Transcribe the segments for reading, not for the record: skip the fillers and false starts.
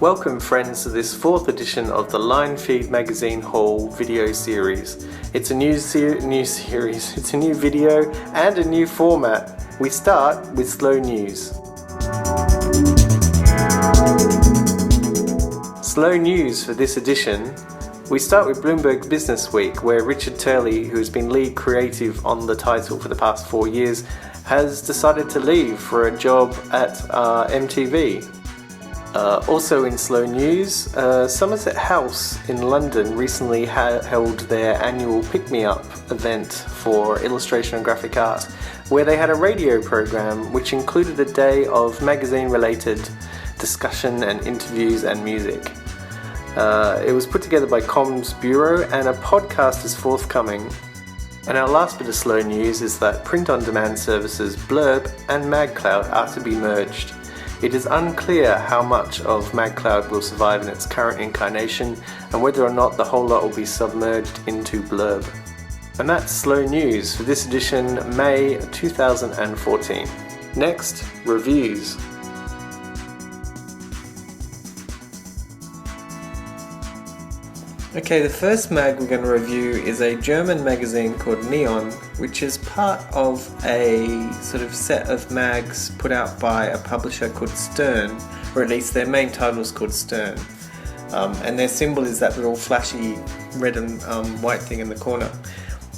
Welcome friends to this 4th edition of the Linefeed magazine haul video series. It's a new series, it's a new video and a new format. We start with slow news. Slow news for this edition. We start with Bloomberg Business Week, where Richard Turley, who has been lead creative on the title for the past 4 years, has decided to leave for a job at MTV. Also in slow news, Somerset House in London recently held their annual Pick Me Up event for illustration and graphic art, where they had a radio program which included a day of magazine-related discussion and interviews and music. It was put together by Comms Bureau, and a podcast is forthcoming. And our last bit of slow news is that print-on-demand services Blurb and MagCloud are to be merged. It is unclear how much of MagCloud will survive in its current incarnation and whether or not the whole lot will be submerged into Blurb. And that's slow news for this edition, May 2014. Next, reviews. Okay, the first mag we're going to review is a German magazine called Neon, which is part of a sort of set of mags put out by a publisher called Stern, or at least their main title is called Stern. And their symbol is that little flashy red and white thing in the corner.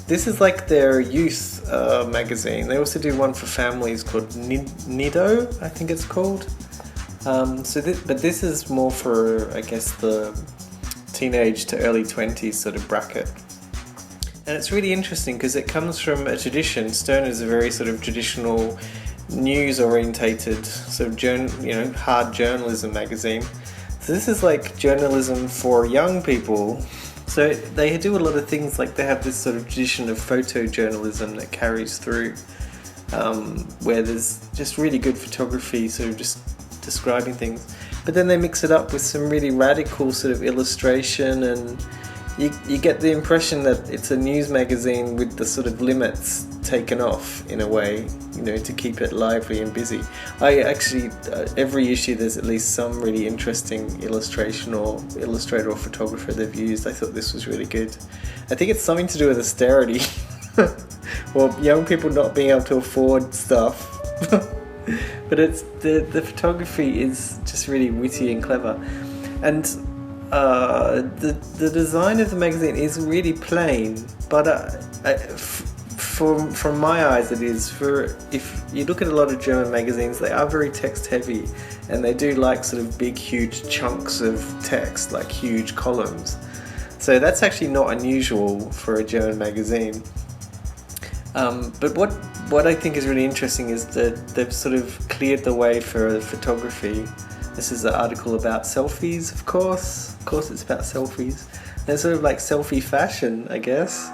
This is like their youth magazine. They also do one for families called Nido, I think it's called. But this is more for, I guess, the teenage to early 20s sort of bracket. And it's really interesting because it comes from a tradition. Stern is a very sort of traditional, news-orientated, sort of hard journalism magazine. So this is like journalism for young people. So they do a lot of things, like they have this sort of tradition of photojournalism that carries through, where there's just really good photography, sort of just describing things. But then they mix it up with some really radical sort of illustration, and you get the impression that it's a news magazine with the sort of limits taken off in a way, to keep it lively and busy. I actually, every issue there's at least some really interesting illustration or illustrator or photographer they've used. I thought this was really good. I think it's something to do with austerity, or young people not being able to afford stuff. But it's the photography is just really witty and clever, and the design of the magazine is really plain. But from my eyes, it is. If you look at a lot of German magazines, they are very text heavy, and they do like sort of big, huge chunks of text, like huge columns. So that's actually not unusual for a German magazine. But what I think is really interesting is that they've sort of cleared the way for photography. This is an article about selfies, of course. Of course it's about selfies. And it's sort of like selfie fashion, I guess.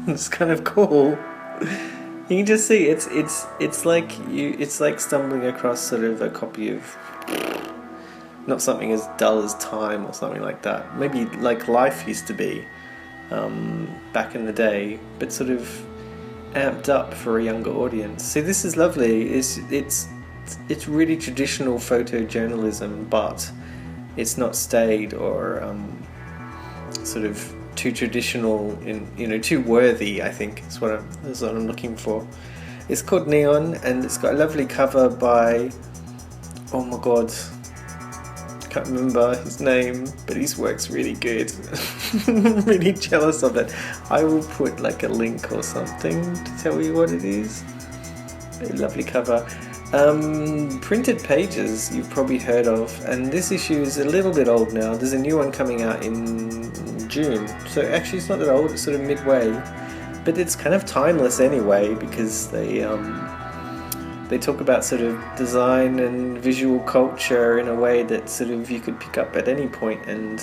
It's kind of cool. You can just see it's like stumbling across sort of a copy of not something as dull as Time or something like that. Maybe like Life used to be back in the day, but sort of amped up for a younger audience. See, this is lovely. It's really traditional photojournalism, but it's not staid or sort of too traditional, too worthy, I think is what I'm looking for. It's called Neon, and it's got a lovely cover by, oh my god, I can't remember his name, but his work's really good. I'm really jealous of it. I will put like a link or something to tell you what it is. A lovely cover. Printed Pages you've probably heard of, and this issue is a little bit old now. There's a new one coming out in June, so actually it's not that old, it's sort of midway, but it's kind of timeless anyway, because they talk about sort of design and visual culture in a way that sort of you could pick up at any point and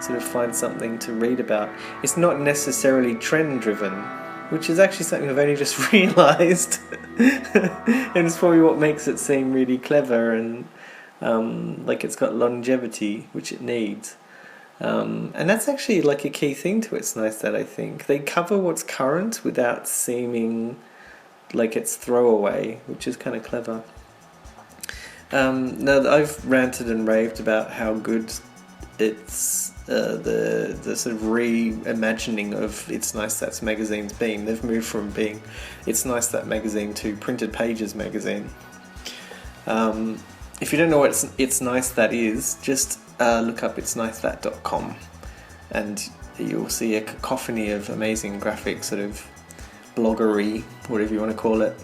sort of find something to read about. It's not necessarily trend driven, which is actually something I've only just realised. And it's probably what makes it seem really clever and like it's got longevity, which it needs. And that's actually like a key thing to It's Nice That, I think. They cover what's current without seeming like it's throwaway, which is kind of clever. Now I've ranted and raved about how good it's the sort of reimagining of It's Nice That's magazine's been. They've moved from being It's Nice That magazine to Printed Pages magazine. If you don't know what It's Nice That is, just look up itsnicethat.com and you'll see a cacophony of amazing graphic sort of bloggery, whatever you want to call it.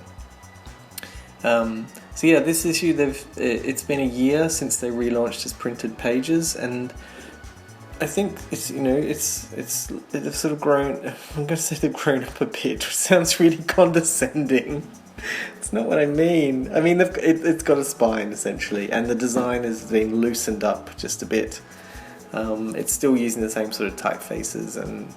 So yeah, this issue it's been a year since they relaunched as Printed Pages, and I think it's they've sort of grown. I'm going to say they've grown up a bit, which sounds really condescending. It's not what I mean. I mean it's got a spine essentially, and the design has been loosened up just a bit. It's still using the same sort of typefaces and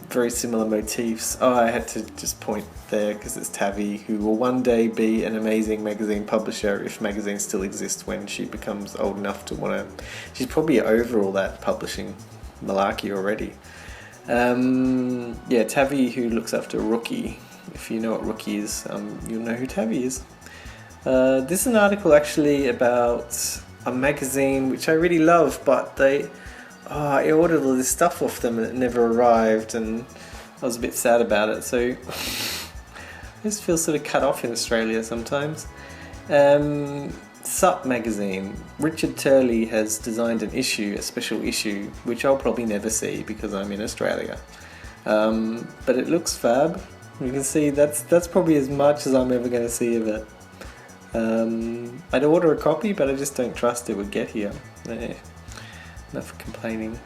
very similar motifs. Oh, I had to just point there because it's Tavi, who will one day be an amazing magazine publisher if magazines still exist when she becomes old enough to want to. She's probably over all that publishing malarkey already. Yeah, Tavi, who looks after Rookie. If you know what Rookie is, you'll know who Tavi is. This is an article actually about a magazine which I really love, but I ordered all this stuff off them and it never arrived, and I was a bit sad about it, so I just feel sort of cut off in Australia sometimes. Sup magazine. Richard Turley has designed an issue, a special issue, which I'll probably never see because I'm in Australia. But it looks fab. You can see that's probably as much as I'm ever going to see of it. I'd order a copy, but I just don't trust it would get here. Enough complaining.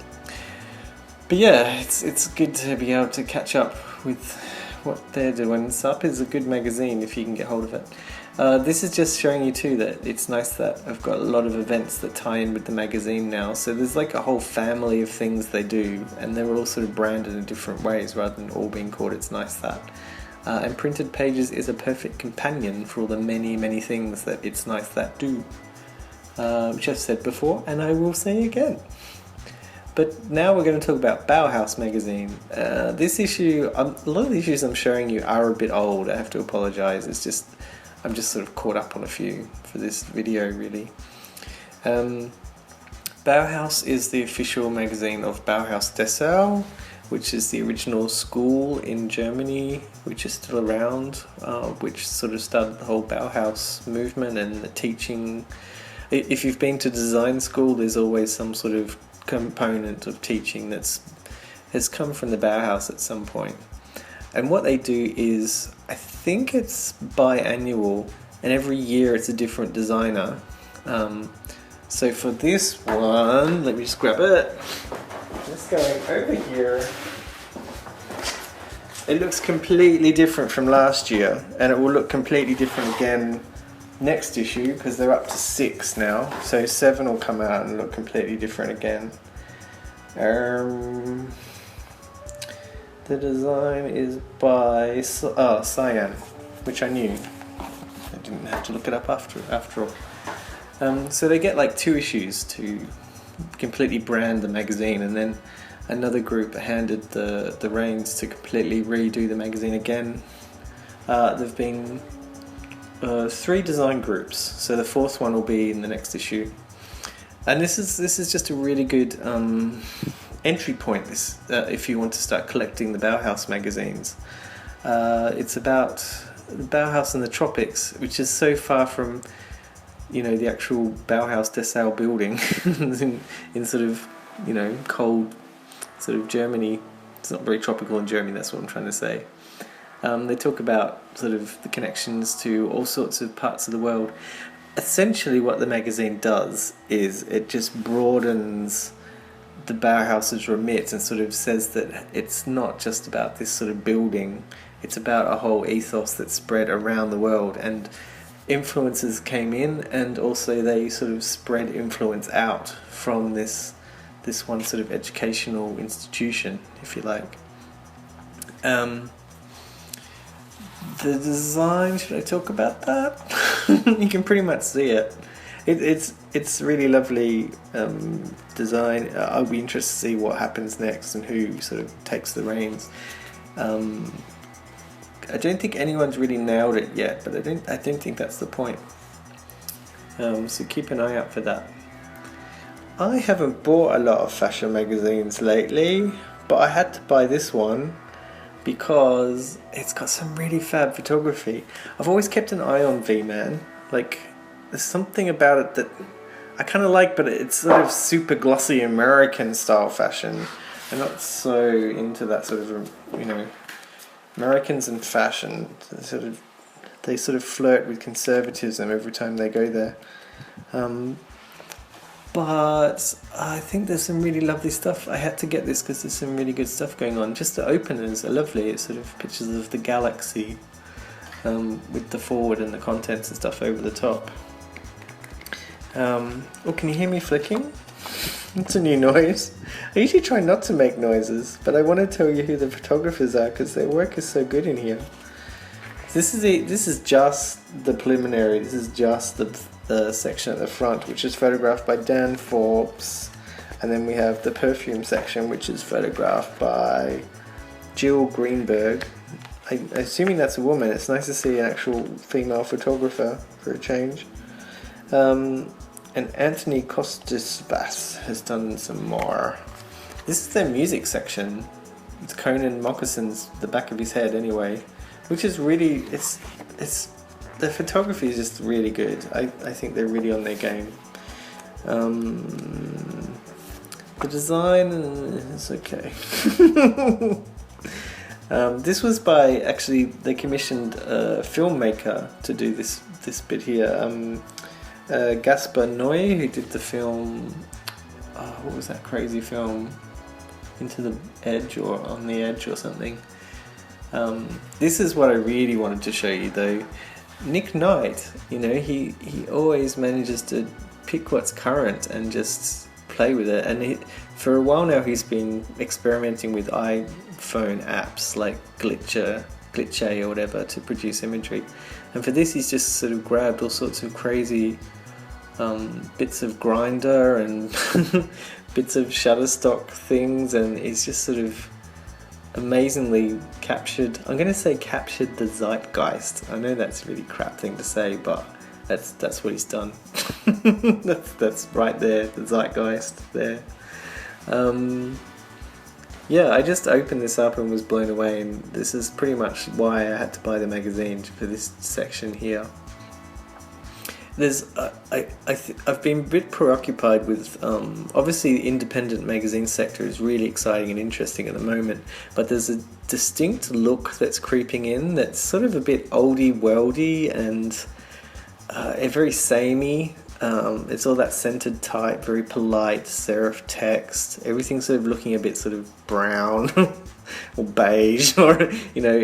But yeah, it's good to be able to catch up with what they're doing. Sup is a good magazine if you can get hold of it. This is just showing you too that it's nice that I've got a lot of events that tie in with the magazine now. So there's like a whole family of things they do, and they're all sort of branded in different ways rather than all being called It's Nice That. And Printed Pages is a perfect companion for all the many, many things that It's Nice That do. Which I've said before, and I will say again. But now we're going to talk about Bauhaus magazine. This issue, a lot of the issues I'm showing you are a bit old. I have to apologise. I'm just sort of caught up on a few for this video, really. Bauhaus is the official magazine of Bauhaus Dessau, which is the original school in Germany, which is still around, which sort of started the whole Bauhaus movement and the teaching. If you've been to design school, there's always some sort of component of teaching has come from the Bauhaus at some point. And what they do is, I think it's biannual, and every year it's a different designer. So for this one, let me just grab it. Just going over here. It looks completely different from last year, and it will look completely different again next issue because they're up to 6 now, so 7 will come out and look completely different again. The design is by Cyan, which I knew. I didn't have to look it up after all. So they get like 2 issues to completely brand the magazine, and then another group handed the reins to completely redo the magazine again. There've been 3 design groups, so the 4th one will be in the next issue. And this is just a really good entry point. If you want to start collecting the Bauhaus magazines, it's about the Bauhaus in the tropics, which is so far from the actual Bauhaus Dessau building in sort of cold sort of Germany. It's not very tropical in Germany. That's what I'm trying to say. They talk about sort of the connections to all sorts of parts of the world. Essentially what the magazine does is it just broadens the Bauhaus's remit and sort of says that it's not just about this sort of building, it's about a whole ethos that's spread around the world, and influences came in and also they sort of spread influence out from this one sort of educational institution, if you like. The design, should I talk about that? You can pretty much see it. It's really lovely design. I'll be interested to see what happens next and who sort of takes the reins. I don't think anyone's really nailed it yet, but I don't think that's the point. So keep an eye out for that. I haven't bought a lot of fashion magazines lately, but I had to buy this one because it's got some really fab photography. I've always kept an eye on V-Man. Like, there's something about it that I kind of like, but it's sort of super glossy American style fashion. I'm not so into that sort of, you know, Americans and fashion. They sort of flirt with conservatism every time they go there. But I think there's some really lovely stuff. I had to get this because there's some really good stuff going on. Just the openers are lovely. It's sort of pictures of the galaxy with the forward and the contents and stuff over the top. Oh, can you hear me flicking? It's a new noise. I usually try not to make noises, but I want to tell you who the photographers are because their work is so good in here. This is just the preliminary. This is just the section at the front, which is photographed by Dan Forbes, and then we have the perfume section, which is photographed by Jill Greenberg. I'm assuming that's a woman. It's nice to see an actual female photographer for a change. And Anthony Costas has done some more. This is their music section. It's Conan Moccasins, the back of his head anyway, which is really, it's the photography is just really good. I think they're really on their game. The design is okay. This was by, actually, they commissioned a filmmaker to do this bit here. Gaspar Noé, who did the film, what was that crazy film? Into the Edge or On the Edge or something. This is what I really wanted to show you though. Nick Knight, you know, he always manages to pick what's current and just play with it. And for a while now he's been experimenting with iPhone apps like Glitche or whatever to produce imagery. And for this he's just sort of grabbed all sorts of crazy bits of Grindr and bits of Shutterstock things, and he's just sort of amazingly captured, I'm going to say captured the zeitgeist. I know that's a really crap thing to say, but that's what he's done. that's right there, the zeitgeist there. Yeah, I just opened this up and was blown away, and this is pretty much why I had to buy the magazine, for this section here. There's I've been a bit preoccupied with obviously the independent magazine sector is really exciting and interesting at the moment, but there's a distinct look that's creeping in that's sort of a bit oldie worldy and very samey. It's all that centered type, very polite serif text. Everything's sort of looking a bit sort of brown or beige, or you know,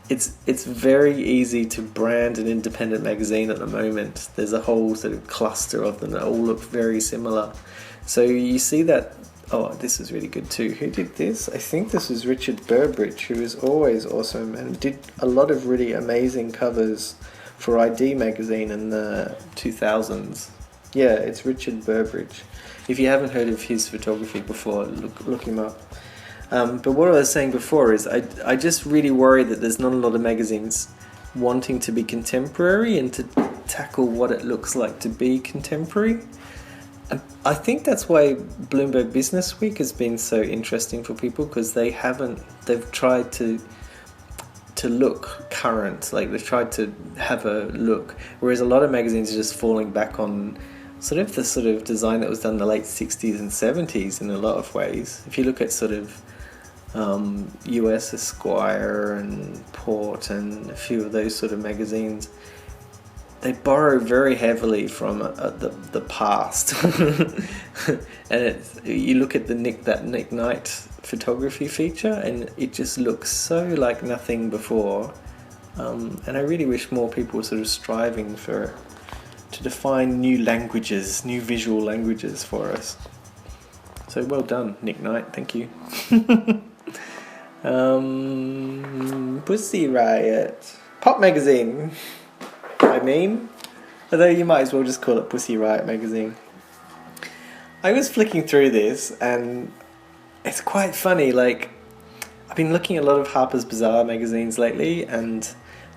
it's very easy to brand an independent magazine at the moment. There's a whole sort of cluster of them that all look very similar. So you see that. Oh, this is really good too. Who did this? I think this was Richard Burbridge, who is always awesome and did a lot of really amazing covers for ID magazine in the 2000s. Yeah, it's Richard Burbridge. If you haven't heard of his photography before, look him up. But what I was saying before is I just really worry that there's not a lot of magazines wanting to be contemporary and to tackle what it looks like to be contemporary. And I think that's why Bloomberg Business Week has been so interesting for people, because they've tried to look current, like they've tried to have a look, whereas a lot of magazines are just falling back on sort of the sort of design that was done in the late 60s and 70s in a lot of ways. If you look at sort of US Esquire and Port and a few of those sort of magazines, they borrow very heavily from the past. And you look at that Nick Knight photography feature and it just looks so like nothing before. And I really wish more people were sort of striving to define new languages, new visual languages for us. So well done, Nick Knight, thank you. Pussy Riot. Pop magazine, I mean. Although you might as well just call it Pussy Riot magazine. I was flicking through this and it's quite funny, like I've been looking at a lot of Harper's Bazaar magazines lately, and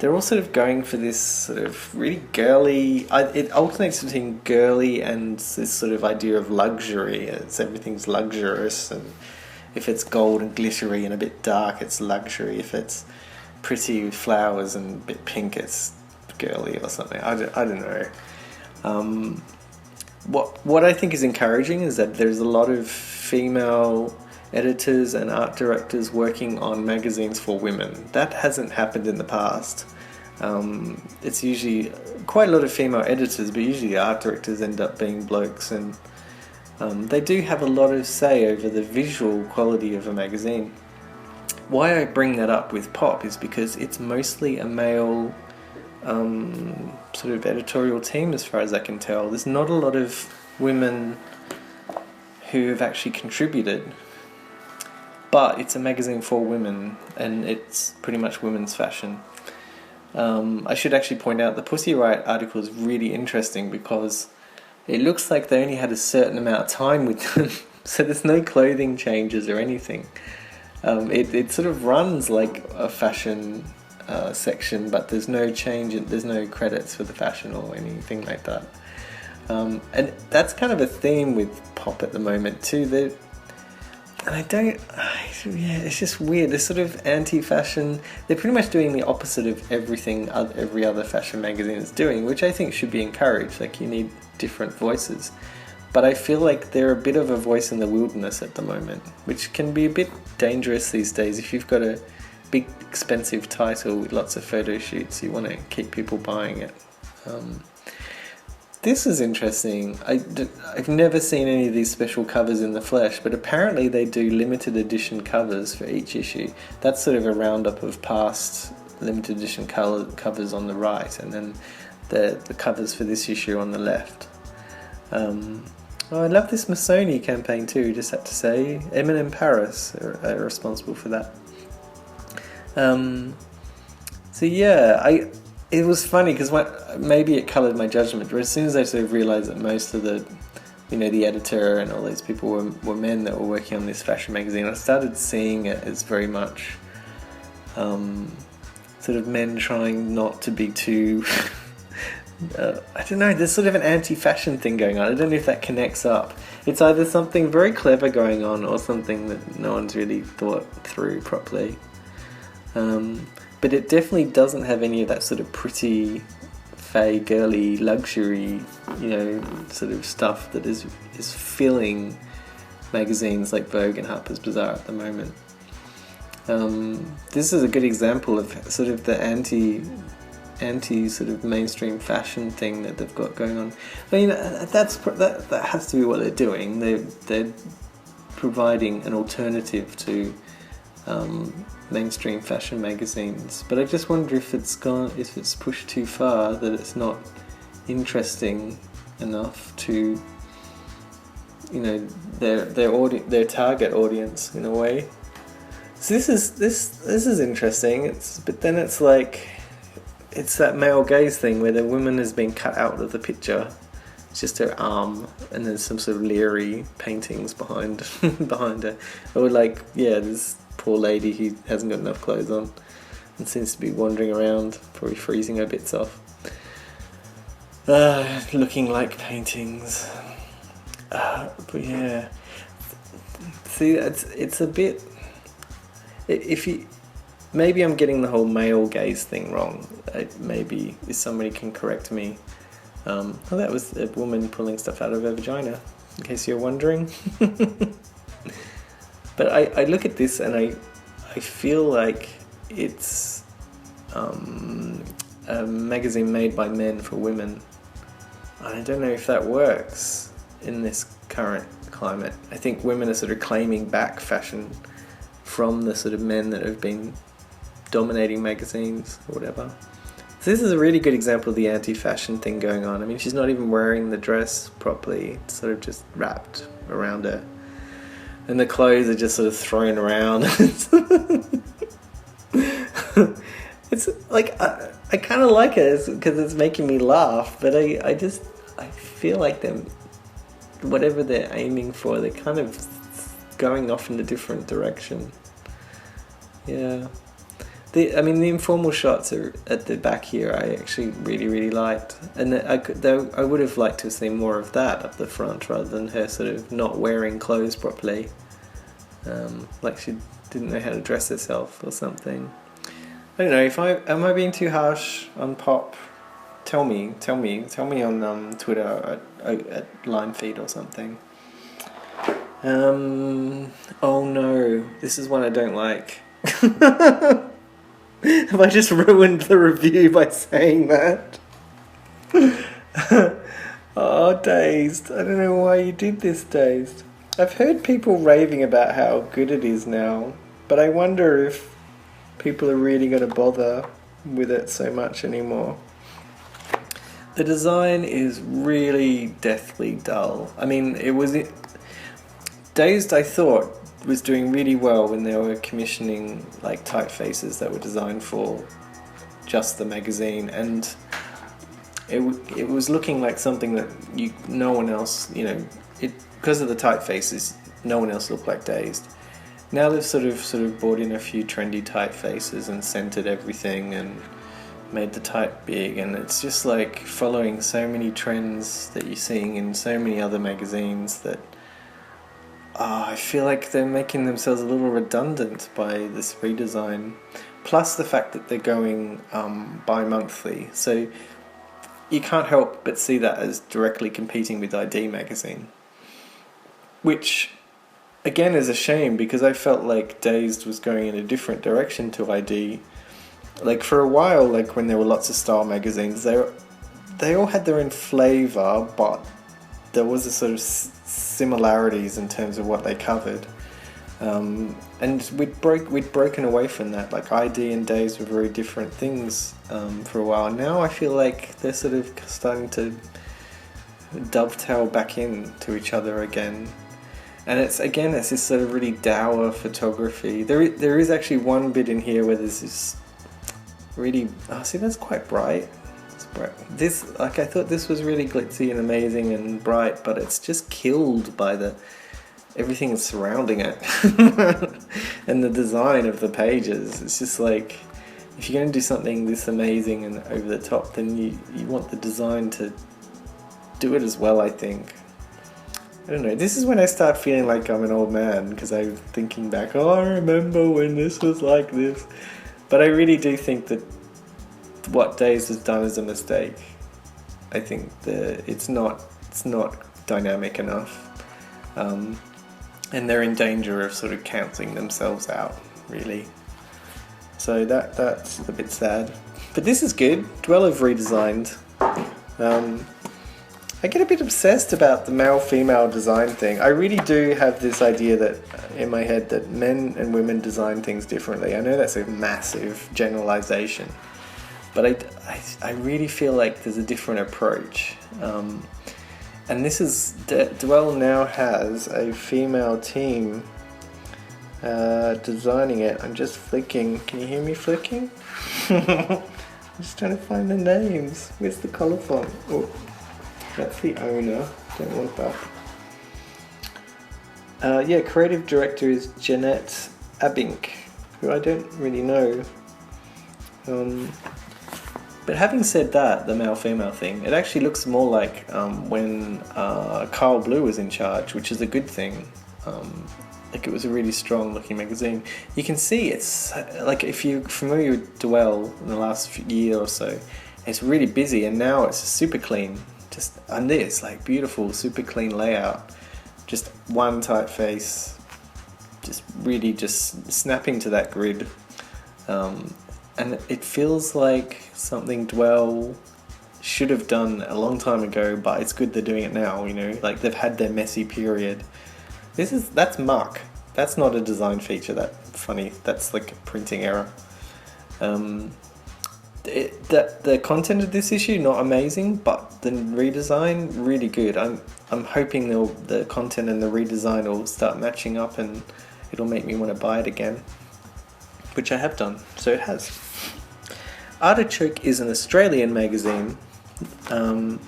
they're all sort of going for this sort of really girly. It alternates between girly and this sort of idea of luxury. Everything's luxurious, and if it's gold and glittery and a bit dark, it's luxury. If it's pretty with flowers and a bit pink, it's girly or something. I don't know. What I think is encouraging is that there's a lot of female editors and art directors working on magazines for women. That hasn't happened in the past. It's usually quite a lot of female editors, but usually art directors end up being blokes, and they do have a lot of say over the visual quality of a magazine. Why I bring that up with Pop is because it's mostly a male sort of editorial team, as far as I can tell. There's not a lot of women who have actually contributed, but it's a magazine for women, and it's pretty much women's fashion. I should actually point out the Pussy Riot article is really interesting because it looks like they only had a certain amount of time with them, so there's no clothing changes or anything. It sort of runs like a fashion section, but there's no change, there's no credits for the fashion or anything like that. And that's kind of a theme with Pop at the moment too. It's just weird. They're sort of anti-fashion. They're pretty much doing the opposite of everything every other fashion magazine is doing, which I think should be encouraged. Like, you need different voices. But I feel like they're a bit of a voice in the wilderness at the moment, which can be a bit dangerous these days. If you've got a big, expensive title with lots of photo shoots, you want to keep people buying it. This is interesting. I've never seen any of these special covers in the flesh, but apparently they do limited edition covers for each issue. That's sort of a roundup of past limited edition covers on the right, and then the covers for this issue on the left. I love this Missoni campaign too, just have to say. Eminem Paris are responsible for that. So yeah, it was funny because maybe it coloured my judgment, but as soon as I sort of realised that most of the editor and all these people were men that were working on this fashion magazine, I started seeing it as very much sort of men trying not to be too... I don't know, there's sort of an anti-fashion thing going on. I don't know if that connects up. It's either something very clever going on or something that no one's really thought through properly. But it definitely doesn't have any of that sort of pretty, fey, girly, luxury, sort of stuff that is filling magazines like Vogue and Harper's Bazaar at the moment. This is a good example of sort of the anti sort of mainstream fashion thing that they've got going on. I mean, that has to be what they're doing. They're providing an alternative to mainstream fashion magazines, but I just wonder if it's pushed too far, that it's not interesting enough to their target audience in a way. So this is interesting. But then it's like it's that male gaze thing where the woman has been cut out of the picture. It's just her arm, and there's some sort of leery paintings behind her, or this poor lady who hasn't got enough clothes on and seems to be wandering around, probably freezing her bits off, looking like paintings. But yeah, see, it's a bit. Maybe I'm getting the whole male gaze thing wrong. Maybe if somebody can correct me. That was a woman pulling stuff out of her vagina, in case you're wondering. But I look at this and I feel like it's a magazine made by men for women. I don't know if that works in this current climate. I think women are sort of claiming back fashion from the sort of men that have been dominating magazines or whatever. So this is a really good example of the anti-fashion thing going on. I mean, she's not even wearing the dress properly. It's sort of just wrapped around her. And the clothes are just sort of thrown around. It's like, I kind of like it because it's making me laugh, but I feel like whatever they're aiming for, they're kind of going off in a different direction. Yeah. The informal shots are at the back here. I actually really liked, and I would have liked to have seen more of that up the front rather than her sort of not wearing clothes properly, like she didn't know how to dress herself or something. I don't know. Am I being too harsh on Pop? Tell me on Twitter at Linefeed or something. Oh no, this is one I don't like. Have I just ruined the review by saying that? Oh, Dazed. I don't know why you did this, Dazed. I've heard people raving about how good it is now, but I wonder if people are really going to bother with it so much anymore. The design is really deathly dull. I mean, Dazed, I thought, was doing really well when they were commissioning like typefaces that were designed for just the magazine, and it was looking like something that no one else, because of the typefaces, no one else looked like Dazed. Now they've sort of brought in a few trendy typefaces and centered everything and made the type big, and it's just like following so many trends that you're seeing in so many other magazines that I feel like they're making themselves a little redundant by this redesign. Plus the fact that they're going bi-monthly, so you can't help but see that as directly competing with ID magazine, which again is a shame because I felt like Dazed was going in a different direction to ID. Like for a while, like when there were lots of style magazines, they all had their own flavour, but there was a sort of similarities in terms of what they covered, and we'd broken away from that. Like ID and Dazed were very different things for a while. Now I feel like they're sort of starting to dovetail back into each other again, and it's this sort of really dour photography. There is actually one bit in here where there's this really see, that's quite bright. This, I thought this was really glitzy and amazing and bright, but it's just killed by everything surrounding it and the design of the pages. It's just like, if you're going to do something this amazing and over the top, then you want the design to do it as well, I think. I don't know, this is when I start feeling like I'm an old man, because I'm thinking back, I remember when this was like this. But I really do think that what Dazed has done is a mistake. I think it's not dynamic enough, and they're in danger of sort of cancelling themselves out, really. So that's a bit sad. But this is good. Dwell have redesigned. I get a bit obsessed about the male-female design thing. I really do have this idea that in my head that men and women design things differently. I know that's a massive generalization, but I really feel like there's a different approach. And this is, Dwell now has a female team designing it. I'm just flicking. Can you hear me flicking? I'm just trying to find the names. Where's the colour font? Oh, that's the owner. Don't want that. Yeah, creative director is Jeanette Abink, who I don't really know. But having said that, the male-female thing, it actually looks more like when Carl Blue was in charge, which is a good thing. Like, it was a really strong-looking magazine. You can see it's, like, if you're familiar with Dwell in the last year or so, it's really busy, and now it's super clean. And this, like, beautiful, super clean layout. Just one typeface, just really just snapping to that grid. And it feels like something Dwell should have done a long time ago, but it's good they're doing it now, like they've had their messy period. That's muck. That's not a design feature. That's like a printing error. The content of this issue, not amazing, but the redesign, really good. I'm hoping the content and the redesign will start matching up and it'll make me want to buy it again, which I have done, so it has. Artichoke is an Australian magazine, and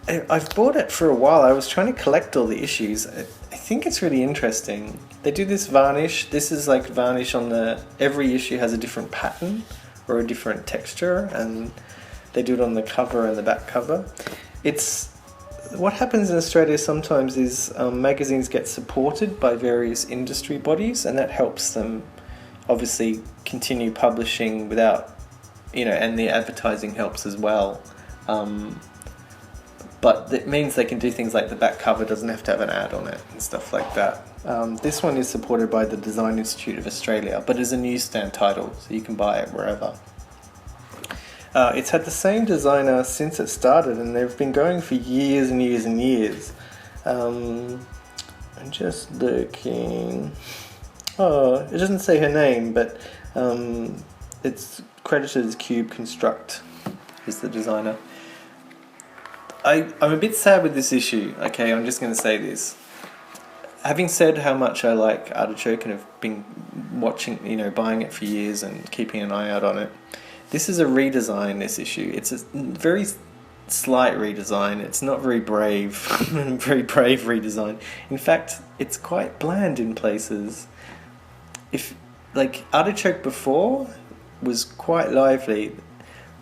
I've bought it for a while. I was trying to collect all the issues. I think it's really interesting. They do this varnish. This is like varnish on every issue has a different pattern or a different texture, and they do it on the cover and the back cover. What happens in Australia sometimes is magazines get supported by various industry bodies, and that helps them obviously continue publishing without, and the advertising helps as well. But it means they can do things like the back cover doesn't have to have an ad on it and stuff like that. This one is supported by the Design Institute of Australia, but is a newsstand title, so you can buy it wherever. It's had the same designer since it started, and they've been going for years and years and years. I'm just looking. Oh, it doesn't say her name, but it's credited as Cube Construct, is the designer. I'm a bit sad with this issue. Okay, I'm just going to say this. Having said how much I like Artichoke and have been watching, buying it for years and keeping an eye out on it, this is a redesign, this issue. It's a very slight redesign. It's not very brave, very brave redesign. In fact, it's quite bland in places. Artichoke before was quite lively.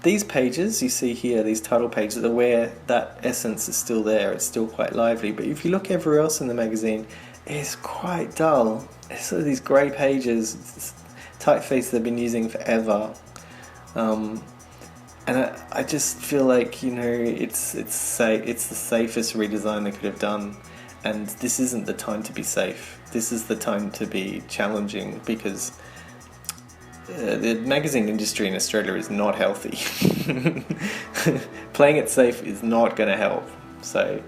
These pages you see here, these title pages, are where that essence is still there. It's still quite lively. But if you look everywhere else in the magazine, it's quite dull. It's sort of these grey pages, typeface they've been using forever. And I just feel like, it's the safest redesign they could have done. And this isn't the time to be safe. This is the time to be challenging, because the magazine industry in Australia is not healthy. Playing it safe is not going to help. So,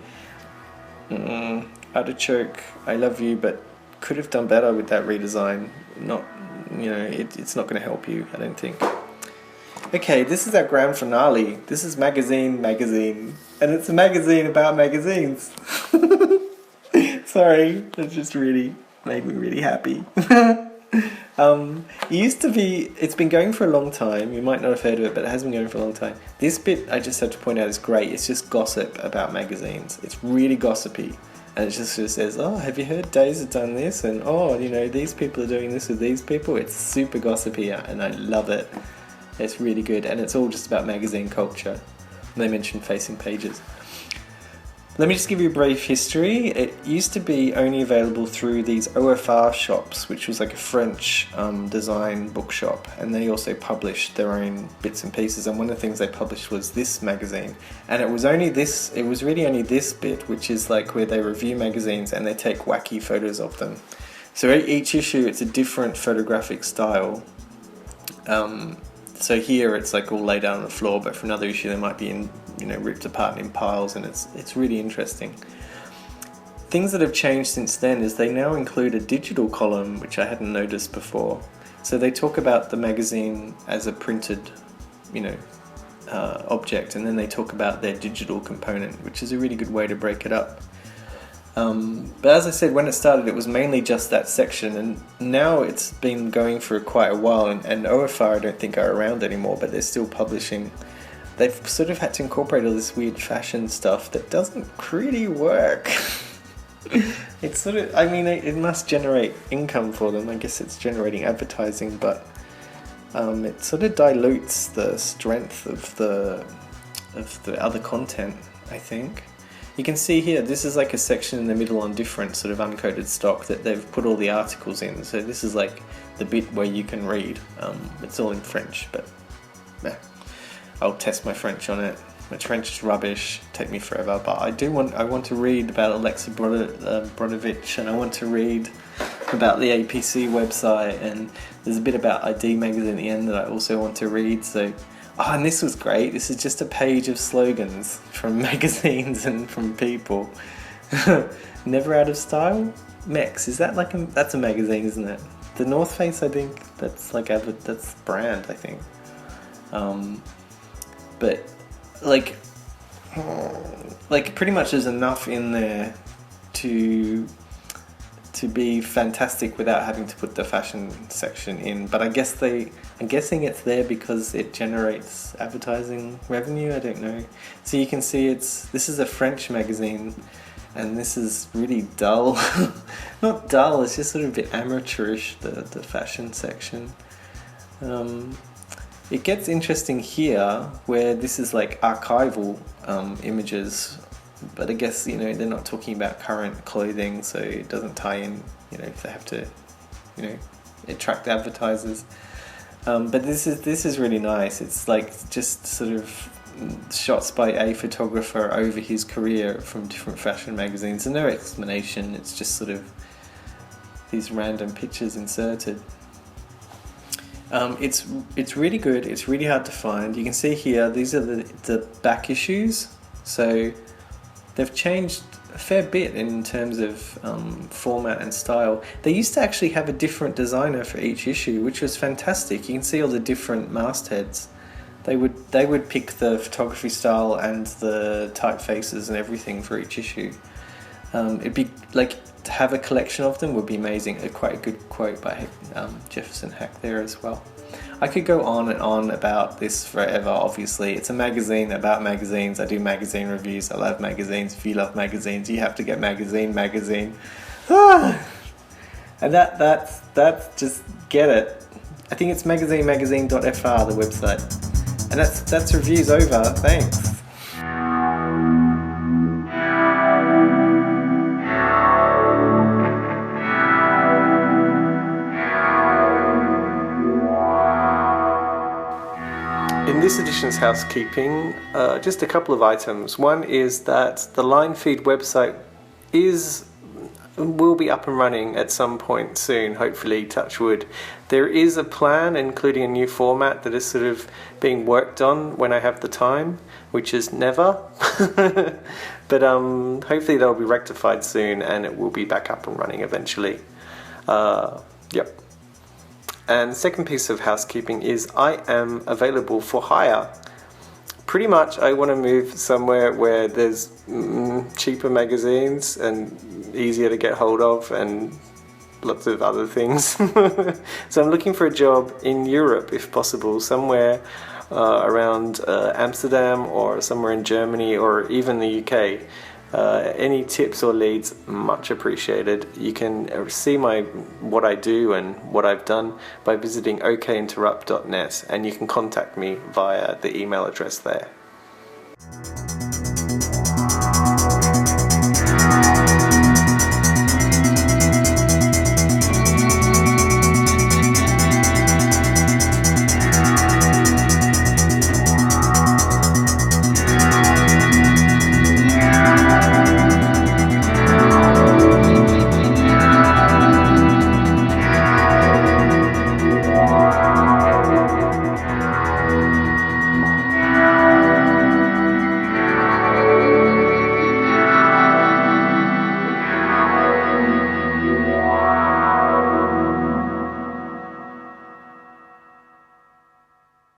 Artichoke, I love you, but could have done better with that redesign. It's not going to help you, I don't think. Okay, this is our grand finale. This is magazine, and it's a magazine about magazines. Sorry, that just really made me really happy. It's been going for a long time. You might not have heard of it, but it has been going for a long time. This bit, I just have to point out, is great. It's just gossip about magazines. It's really gossipy. And it just sort of says, oh, have you heard Dazed has done this? And, these people are doing this with these people. It's super gossipy, and I love it. It's really good, and it's all just about magazine culture. And they mention facing pages. Let me just give you a brief history. It used to be only available through these OFR shops, which was like a French design bookshop, and they also published their own bits and pieces. And one of the things they published was this magazine, and it was really only this bit, which is like where they review magazines and they take wacky photos of them. So each issue, it's a different photographic style. So here it's like all laid out on the floor, but for another issue they might be ripped apart in piles, and it's really interesting. Things that have changed since then is they now include a digital column, which I hadn't noticed before. So they talk about the magazine as a printed, object, and then they talk about their digital component, which is a really good way to break it up. But as I said, when it started, it was mainly just that section, and now it's been going for quite a while, and OFR I don't think are around anymore, but they're still publishing. They've sort of had to incorporate all this weird fashion stuff that doesn't really work. It's sort of, it must generate income for them. I guess it's generating advertising, but it sort of dilutes the strength of the other content, I think. You can see here, this is like a section in the middle on different sort of uncoated stock that they've put all the articles in. So this is like the bit where you can read. It's all in French, but I'll test my French on it. My French is rubbish, take me forever, but I want to read about Alexa Brodovich, and I want to read about the APC website, and there's a bit about ID magazine at the end that I also want to read. So, and this was great. This is just a page of slogans from magazines and from people. Never Out of Style? Mex, is that that's a magazine, isn't it? The North Face, I think, that's that's brand, I think. But pretty much there's enough in there to be fantastic without having to put the fashion section in. But I'm guessing it's there because it generates advertising revenue. I don't know. So you can see this is a French magazine, and this is really dull. Not dull, it's just sort of a bit amateurish, the fashion section. It gets interesting here where this is like archival images, but I guess, you know, they're not talking about current clothing, so it doesn't tie in, you know, if they have to, you know, attract advertisers. But this is really nice. It's like just sort of shots by a photographer over his career from different fashion magazines, and no explanation. It's just sort of these random pictures inserted. It's really good. It's really hard to find. You can see here, these are the back issues. So they've changed a fair bit in terms of format and style. They used to actually have a different designer for each issue, which was fantastic. You can see all the different mastheads. They would pick the photography style and the typefaces and everything for each issue. It'd be like, to have a collection of them would be amazing. Quite a good quote by Jefferson Hack there as well. I could go on and on about this forever. Obviously, it's a magazine about magazines. I do magazine reviews. I love magazines. If you love magazines, you have to get magazine. And that's just get it. I think it's magazine.fr, the website. And that's reviews over. Thanks. In this edition's housekeeping, just a couple of items. One is that the Linefeed website will be up and running at some point soon, hopefully, touch wood. There is a plan, including a new format that is sort of being worked on when I have the time, which is never. But hopefully that'll be rectified soon and it will be back up and running eventually. Yep. And the second piece of housekeeping is I am available for hire. Pretty much I want to move somewhere where there's cheaper magazines and easier to get hold of and lots of other things. So I'm looking for a job in Europe if possible, somewhere around Amsterdam or somewhere in Germany or even the UK. Any tips or leads, much appreciated. You can see what I do and what I've done by visiting okinterrupt.net, and you can contact me via the email address there.